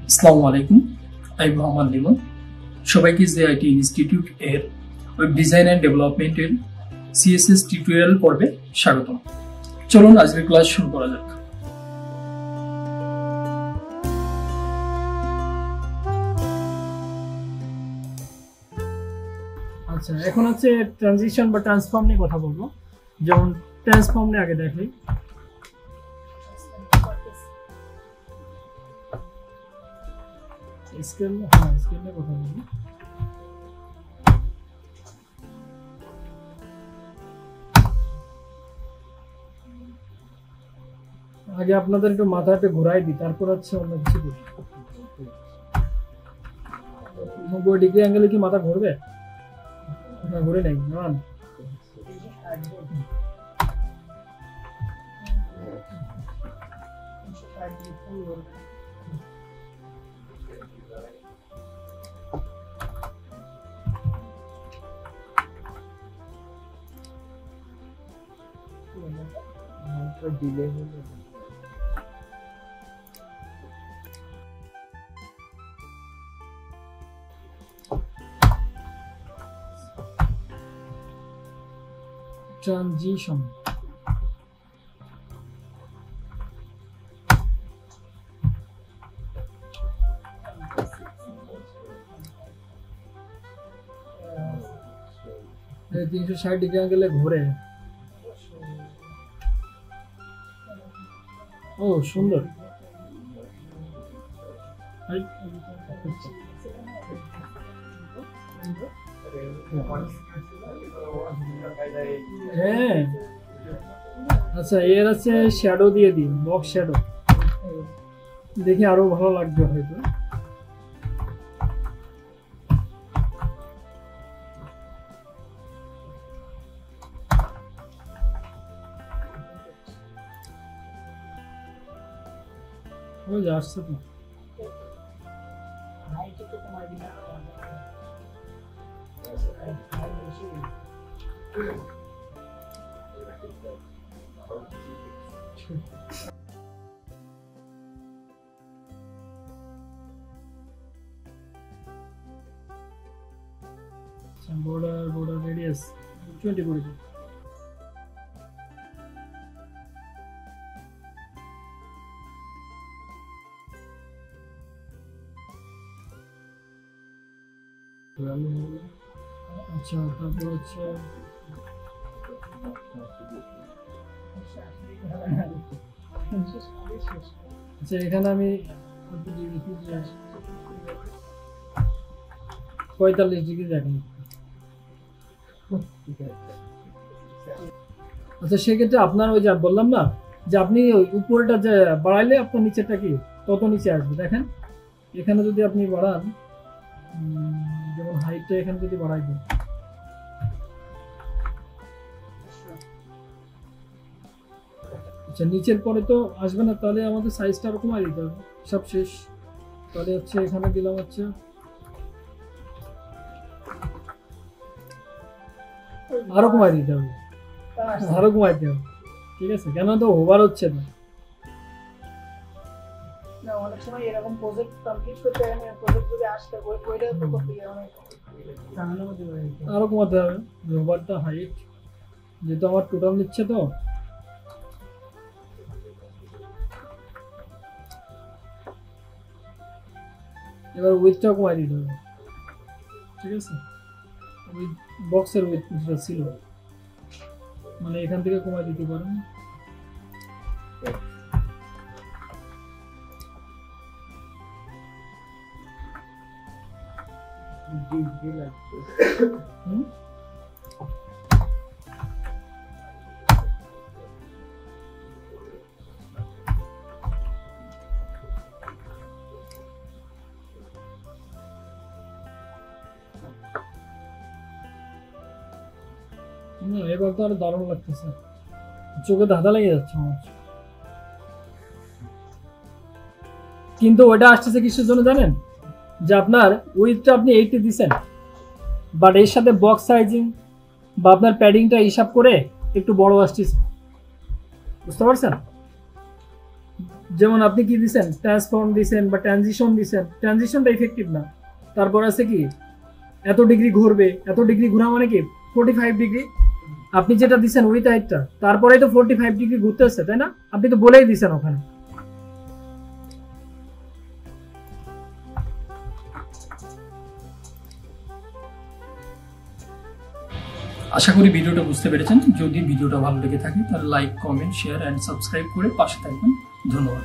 আসসালামু আলাইকুম, আমি মোহাম্মদ লিমন। সবাইকে জেআইটি ইনস্টিটিউট এর ওয়েব ডিজাইন অ্যান্ড ডেভেলপমেন্টের সিএসএস টিউটোরিয়াল পর্বে স্বাগতম। চলুন আজকের ক্লাস শুরু করা যাক। আচ্ছা, এখন হচ্ছে ট্রানজিশন বা ট্রান্সফর্ম নিয়ে কথা বলবো। যেমন ট্রান্সফর্ম নিয়ে আগে দেখাই। স্কেল নিয়ে কথা বলবো। আগে আপনাদের একটু মাথাটা ঘুরাই দিই, তারপর হচ্ছে অন্য কিছু করি। 90 ডিগ্রি অ্যাঙ্গেলে কি মাথা ঘুরবে? না, ঘুরে নাই। রান ডিলে হলো। ট্রানজিশন এই 360 ডিগ্রি অ্যাঙ্গেলে ঘুরে। ও সুন্দর। হ্যাঁ, আচ্ছা, এর আছে শ্যাডো দিয়ে দিন, বক্স শ্যাডো। দেখি আরো ভালো লাগবে হয়তো। ওই যে আসছে তো। border radius 20 করে দিই। আচ্ছা, তারপর হচ্ছে আচ্ছা, এখানে আমি 45 ডিগ্রি দেখেন। আচ্ছা, সেক্ষেত্রে আপনার ওই যা বললাম না যে আপনি উপরটা যে বাড়াইলে আপনার নিচেরটা কি তত নিচে আসবে। দেখেন এখানে যদি আপনি বাড়ান, যেমন হাইটটা এখানে যদি বাড়াই দিন, আচ্ছা নিচের পরে তো আসবে না, তাহলে আমাদের সাইজটা আরো কমাই দিতে হবে। সব শেষ, তাহলে হচ্ছে এখানে দিলাম হচ্ছে আরো কমাই দিতে হবে, আরো কমাই দিতে হবে। ঠিক আছে, কেন তো ওভার হচ্ছে না। অনেক সময় এরকম প্রজেক্ট কমপ্লিট করতে গেলে প্রজেক্ট যদি আসতে ওইটা তো করতে গেলে আরো কমাতে হবে ওভারটা, হাইট যেহেতু আমার টোটাল নিচ্ছে তো। এবার উইথটাও কমাই দিতে হবে। ঠিক আছে, উইথ বক্সের উইথ যেটা ছিল, মানে এখান থেকে কমাই দিতে পারেন। এবার তো আরো দারুণ লাগতেছে, চোখে ধাঁধা লেগে যাচ্ছে আমার। কিন্তু ওটা আসতেছে কিসের জন্য জানেন? যে আপনার উইথটা আপনি 80 দিচ্ছেন, বাট এর সাথে বক্স সাইজিং বা আপনার প্যাডিংটা হিসাব করে একটু বড় আসছে, বুঝতে পারছেন? যেমন আপনি কি দিচ্ছেন, ট্রান্সফর্ম দিচ্ছেন বা ট্রানজিশন দিচ্ছেন, ট্রানজিশনটা ইফেক্টিভ না। তারপর আছে কি এত ডিগ্রি ঘুরবে, এত ডিগ্রি ঘোরা মানে কি 45 ডিগ্রি, আপনি যেটা দিচ্ছেন উইথ হাইটটা তারপরেই তো 45 ডিগ্রি ঘুরতেছে, তাই না? আপনি তো বলেই দিচ্ছেন ওখানে। আশা করি ভিডিওটা বুঝতে পেরেছেন। যদি ভিডিওটা ভালো লেগে থাকে তাহলে like, comment, share and subscribe করে পাশে থাকবেন। ধন্যবাদ।